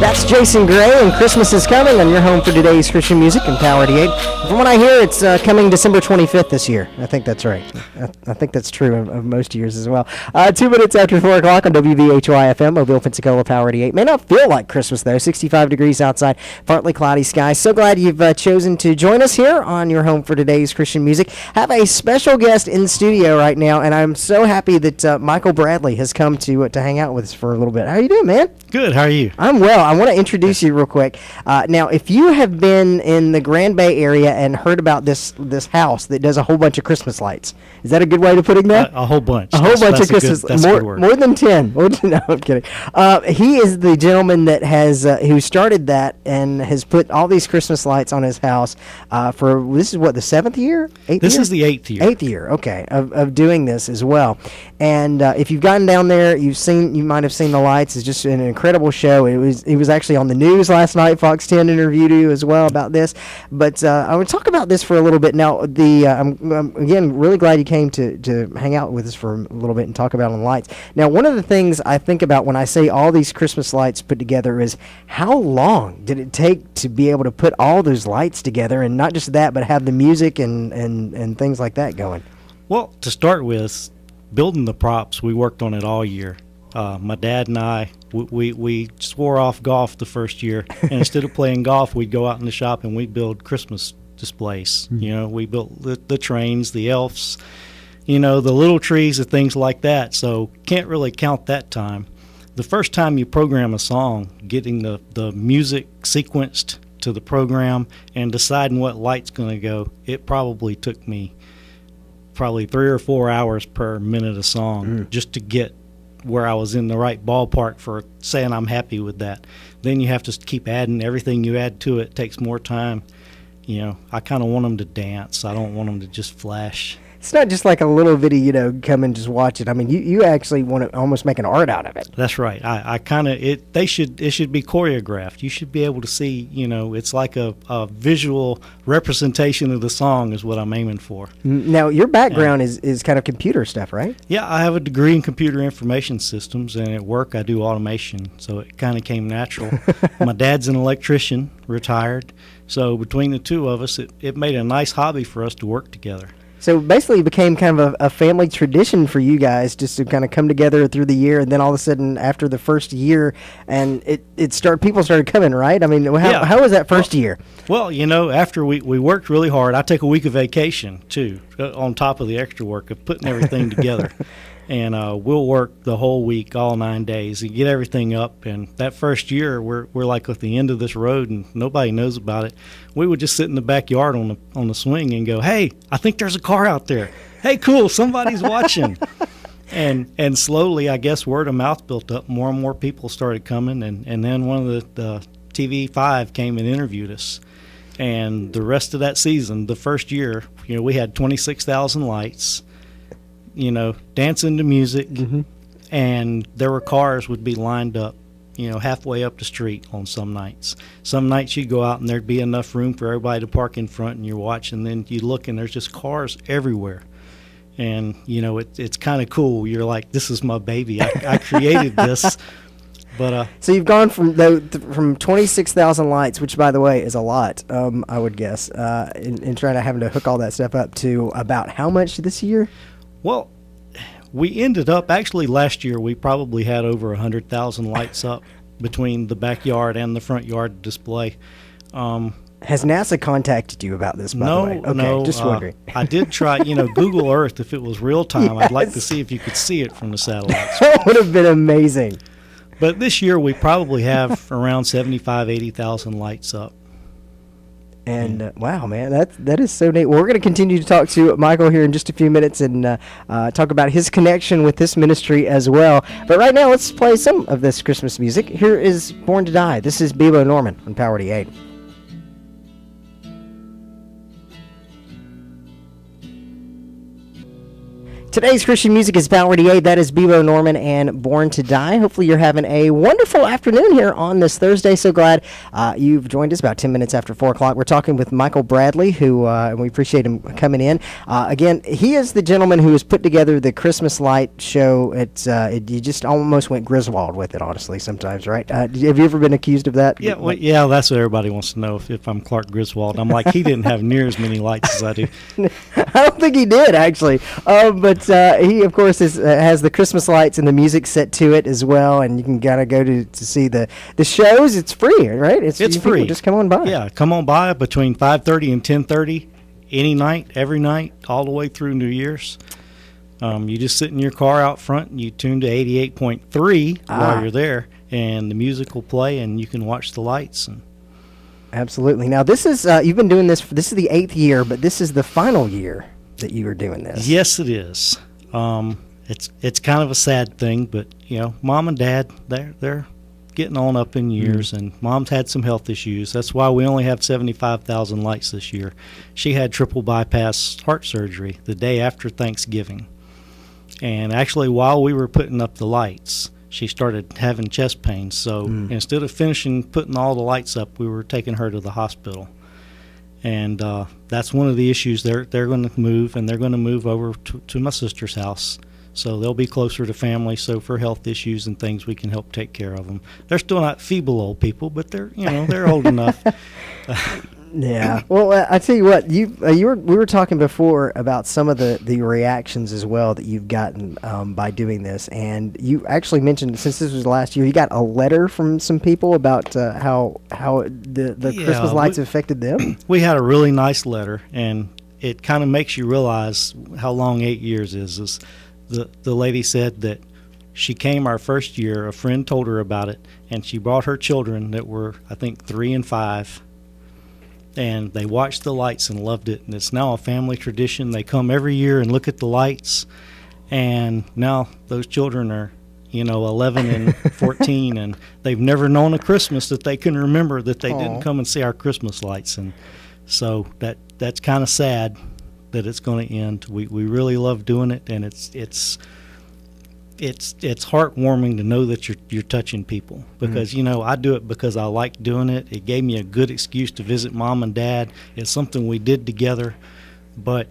That's Jason Gray, and Christmas is coming on your home for today's Christian music and Power 88. From what I hear, it's coming December 25th this year. I think that's right. I think that's true of most years as well. 2 minutes after 4 o'clock on WVHY-FM, Mobile, Pensacola, Power 88. May not feel like Christmas, though. 65 degrees outside, partly cloudy skies. So glad you've chosen to join us here on your home for today's Christian music. Have a special guest in the studio right now, and I'm so happy that Michael Bradley has come to hang out with us for a little bit. How are you doing, man? Good. How are you? I'm well. I want to introduce you real quick. Now, if you have been in the Grand Bay area and heard about this house that does a whole bunch of Christmas lights, is that a good way to putting that? A whole bunch. A whole bunch of Christmas lights. More than 10. No, I'm kidding. He is the gentleman that has who started that and has put all these Christmas lights on his house for, this is what, the 7th year? 8th year? This is the 8th year. 8th year, okay, of doing this as well. And if you've gotten down there, you might have seen the lights. It's just an incredible show. It was actually on the news last night. Fox 10 interviewed you as well about this. But I would talk about this for a little bit. Now, I'm again really glad you came to hang out with us for a little bit and talk about on lights. Now, one of the things I think about when I say all these Christmas lights put together is how long did it take to be able to put all those lights together, and not just that, but have the music and things like that going? Well, to start with, building the props, we worked on it all year. My dad and I, we swore off golf the first year, and instead of playing golf, we'd go out in the shop and we'd build Christmas displays. Mm-hmm. You know, we built the trains, the elves, the little trees and things like that. So can't really count that time. The first time you program a song, getting the music sequenced to the program and deciding what light's going to go, it probably took me 3 or 4 hours per minute of song just to get where I was in the right ballpark for saying I'm happy with that. Then you have to keep adding. Everything you add to it takes more time. I kind of want them to dance. I don't want them to just flash. It's not just like a little video, come and just watch it. I mean, you actually want to almost make an art out of it. That's right. It should be choreographed. You should be able to see, it's like a visual representation of the song is what I'm aiming for. Now, your background is kind of computer stuff, right? Yeah, I have a degree in computer information systems, and at work I do automation, so it kind of came natural. My dad's an electrician, retired, so between the two of us, it made a nice hobby for us to work together. So basically it became kind of a family tradition for you guys just to kind of come together through the year, and then all of a sudden after the first year and people started coming, right? I mean, how was that first year? Well, after we worked really hard, I take a week of vacation too, on top of the extra work of putting everything together. And we'll work the whole week, all 9 days, and get everything up. And that first year, we're like at the end of this road, and nobody knows about it. We would just sit in the backyard on the swing and go, "Hey, I think there's a car out there. Hey, cool, somebody's watching." And slowly, I guess word of mouth built up. More and more people started coming, and then one of the TV5 came and interviewed us. And the rest of that season, the first year, we had 26,000 lights. Dancing to music, and there were cars would be lined up, halfway up the street on some nights. Some nights you'd go out and there'd be enough room for everybody to park in front, and you're watching, then you look and there's just cars everywhere. And, it's kind of cool. You're like, this is my baby. I created this. But so you've gone from 26,000 lights, which by the way is a lot, I would guess, in trying to having to hook all that stuff up, to about how much this year? Well, we ended up, actually last year, we probably had over 100,000 lights up between the backyard and the front yard display. Has NASA contacted you about this, by the way? Okay, no. Just wondering. I did try, Google Earth, if it was real time. Yes. I'd like to see if you could see it from the satellites. That would have been amazing. But this year, we probably have around 75,000, 80,000 lights up. And wow, man, that is so neat. Well, we're going to continue to talk to Michael here in just a few minutes and talk about his connection with this ministry as well. But right now, let's play some of this Christmas music. Here is Born to Die. This is Bebo Norman on Power 88. Today's Christian music is Power 88. That is Bebo Norman and Born to Die. Hopefully you're having a wonderful afternoon here on this Thursday. So glad you've joined us about 10 minutes after 4 o'clock. We're talking with Michael Bradley, who and we appreciate him coming in. Again, he is the gentleman who has put together the Christmas light show. You just almost went Griswold with it, honestly, sometimes, right? Have you ever been accused of that? Yeah, well, yeah, that's what everybody wants to know, if I'm Clark Griswold. I'm like, he didn't have near as many lights as I do. I don't think he did, actually. But he, of course, has the Christmas lights and the music set to it as well. And you can gotta go to see the shows. It's free, right? It's free. Just come on by. Yeah, come on by between 5:30 and 10:30, any night, every night, all the way through New Year's. You just sit in your car out front and you tune to 88.3 while you're there, and the music will play and you can watch the lights. And absolutely. Now, this is you've been doing this. This is the 8th year, but this is the final year that you are doing this. Yes, it is. It's kind of a sad thing, but Mom and Dad, they're getting on up in years, and Mom's had some health issues. That's why we only have 75,000 lights this year. She had triple bypass heart surgery the day after Thanksgiving, and actually while we were putting up the lights, she started having chest pains. So instead of finishing putting all the lights up, we were taking her to the hospital. And that's one of the issues. They're going to move, and they're going to move over to my sister's house. So they'll be closer to family. So for health issues and things, we can help take care of them. They're still not feeble old people, but they're old enough. Yeah. Well, I tell you what, we were talking before about some of the reactions as well that you've gotten by doing this, and you actually mentioned, since this was last year, you got a letter from some people about how the Christmas lights affected them. We had a really nice letter, and it kind of makes you realize how long 8 years is. The lady said that she came our first year, a friend told her about it, and she brought her children that were, I think, 3 and 5. And they watched the lights and loved it, and it's now a family tradition. They come every year and look at the lights, and now those children are 11 and 14, and they've never known a Christmas that they can remember that they didn't come and see our Christmas lights. And so that's kind of sad that it's going to end. We really love doing it, and it's heartwarming to know that you're touching people, because I do it because I like doing it. It gave me a good excuse to visit Mom and Dad. It's something we did together, but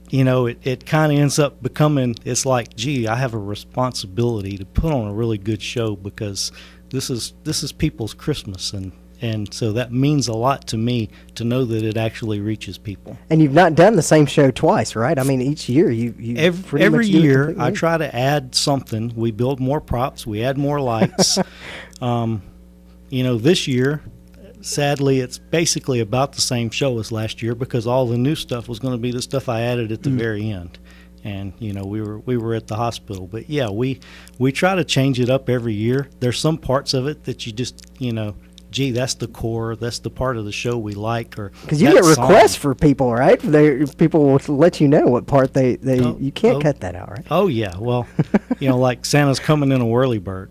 it kind of ends up becoming, it's like, gee, I have a responsibility to put on a really good show, because this is people's Christmas, and so that means a lot to me to know that it actually reaches people. And you've not done the same show twice, right? I mean, each year you every year I try to add something. We build more props, we add more lights. This year, sadly, it's basically about the same show as last year, because all the new stuff was going to be the stuff I added at the very end. And we were at the hospital, but yeah, we try to change it up every year. There's some parts of it that you just gee, that's the core, that's the part of the show we like. Or because you get requests for people, right? People will let you know what part you can't cut that out, right? Oh yeah, well, like Santa's Coming in a Whirlybird.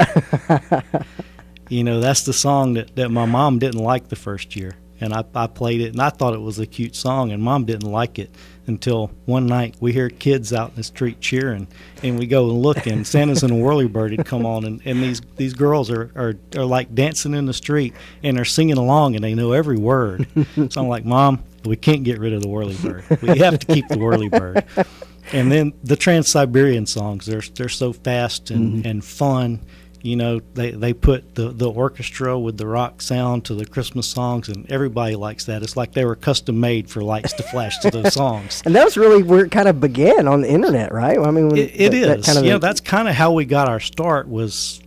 That's the song that my mom didn't like the first year, and I played it, and I thought it was a cute song, and Mom didn't like it until one night we hear kids out in the street cheering, and we go and look, and Santa's in a Whirlybird had come on, and these girls are like dancing in the street, and they're singing along, and they know every word. So I'm like, Mom, we can't get rid of the Whirlybird. We have to keep the Whirlybird. And then the Trans-Siberian songs, they're so fast and fun. They put the orchestra with the rock sound to the Christmas songs, and everybody likes that. It's like they were custom made for lights to flash to those songs. And that was really where it kind of began on the internet, right? I mean, it is. That's kind of how we got our start. Was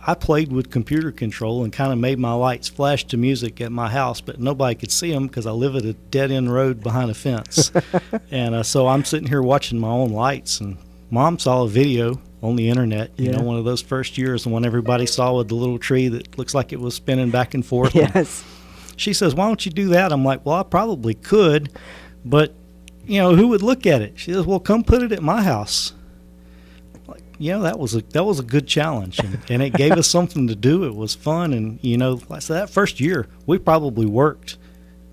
I played with computer control and kind of made my lights flash to music at my house, but nobody could see them because I live at a dead end road behind a fence. And so I'm sitting here watching my own lights, and Mom saw a video on the internet, one of those first years, the one everybody saw with the little tree that looks like it was spinning back and forth. Yes. She says, why don't you do that? I'm like, well, I probably could, but, who would look at it? She says, well, come put it at my house. Like, that was a good challenge, and it gave us something to do. It was fun, and, so that first year, we probably worked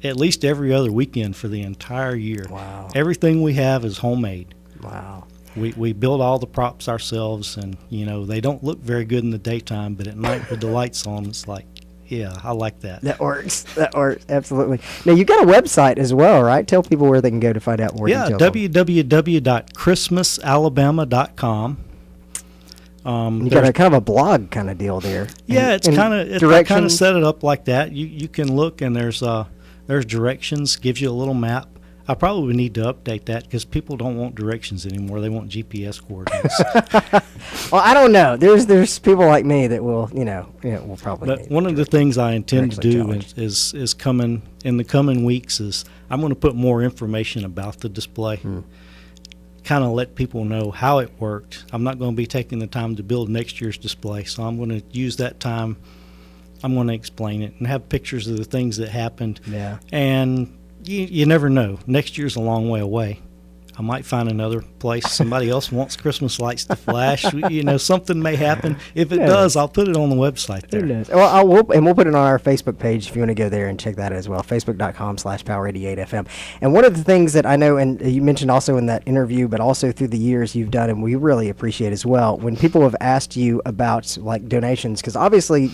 at least every other weekend for the entire year. Wow. Everything we have is homemade. Wow. We build all the props ourselves, and they don't look very good in the daytime, but at night with the lights on, it's like, yeah, I like that. That works. That works. Absolutely. Now, you got a website as well, right? Tell people where they can go to find out more details. www.christmasalabama.com. You got a kind of a blog kind of deal there. Yeah, it's kind of set it up like that. You can look, and there's directions, gives you a little map. I probably need to update that because people don't want directions anymore. They want GPS coordinates. Well, I don't know. There's people like me that will, will probably. But one of the things I intend to do is coming in the coming weeks is I'm going to put more information about the display. Kind of let people know how it worked. I'm not going to be taking the time to build next year's display, so I'm going to use that time. I'm going to explain it and have pictures of the things that happened. Yeah. And you never know. Next year's a long way away. I might find another place. Somebody else wants Christmas lights to flash. Something may happen. If it does, I'll put it on the website there. Well, we'll put it on our Facebook page if you want to go there and check that as well. Facebook.com/power88FM. And one of the things that I know, and you mentioned also in that interview, but also through the years you've done, and we really appreciate as well, when people have asked you about like donations, because obviously,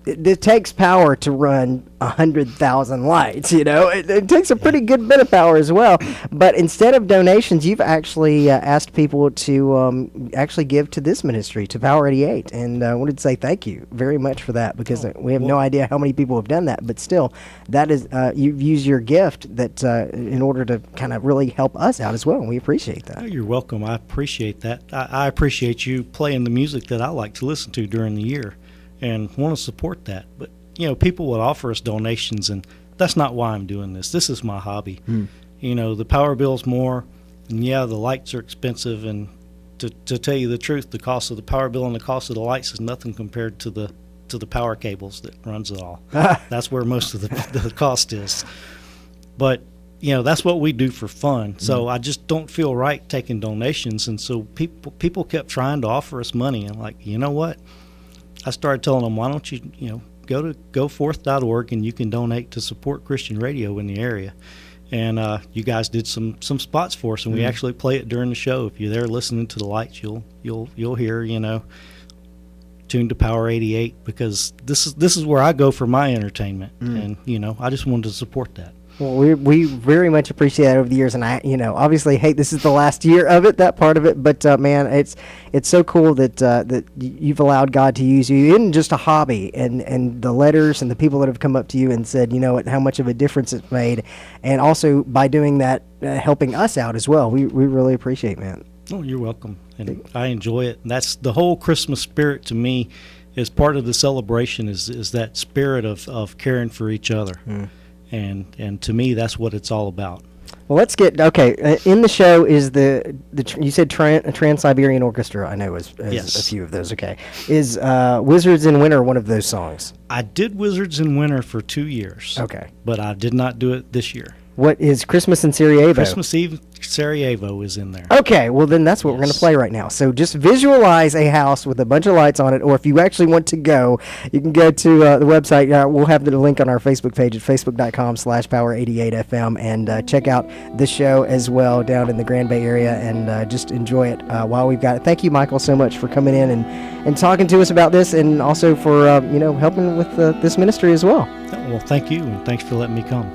it takes power to run 100,000 lights. It takes a pretty good bit of power as well. But instead of donations, you've actually asked people to actually give to this ministry, to Power 88, and I wanted to say thank you very much for that, because we have no idea how many people have done that, but still, that is you've used your gift that in order to kind of really help us out as well, and we appreciate that. Oh, you're welcome. I appreciate that. I appreciate you playing the music that I like to listen to during the year, and want to support that. But people would offer us donations, and that's not why I'm doing this. This is my hobby. The power bill's more, and the lights are expensive, and to tell you the truth, the cost of the power bill and the cost of the lights is nothing compared to the power cables that runs it all. That's where most of the cost is. But that's what we do for fun. So I just don't feel right taking donations, and so people kept trying to offer us money. I'm like, you know what? I started telling them, why don't you go to goforth.org, and you can donate to support Christian radio in the area. And you guys did some spots for us, and we actually play it during the show. If you're there listening to the lights, you'll hear tuned to Power 88, because this is where I go for my entertainment, and I just wanted to support that. Well, we very much appreciate that over the years, and I obviously hate this is the last year of it, that part of it, but man, it's so cool that you've allowed God to use you in just a hobby, and the letters and the people that have come up to you and said, how much of a difference it's made, and also by doing that, helping us out as well. We really appreciate, man. Oh, you're welcome, and I enjoy it. And that's the whole Christmas spirit to me. Is part of the celebration is that spirit of caring for each other. And to me, that's what it's all about. Well, let's get in the show is the you said Trans-Siberian Orchestra. I know is yes. A few of those. Okay, is Wizards in Winter one of those songs? I did Wizards in Winter for 2 years. Okay, but I did not do it this year. What is Christmas in Sarajevo? Christmas Eve Sarajevo is in there. Okay, well then that's what we're going to play right now. So just visualize a house with a bunch of lights on it, or if you actually want to go, you can go to the website. We'll have the link on our Facebook page at facebook.com/power88FM, and check out the show as well down in the Grand Bay area, and just enjoy it while we've got it. Thank you, Michael, so much for coming in and talking to us about this, and also for helping with this ministry as well. Well, thank you, and thanks for letting me come.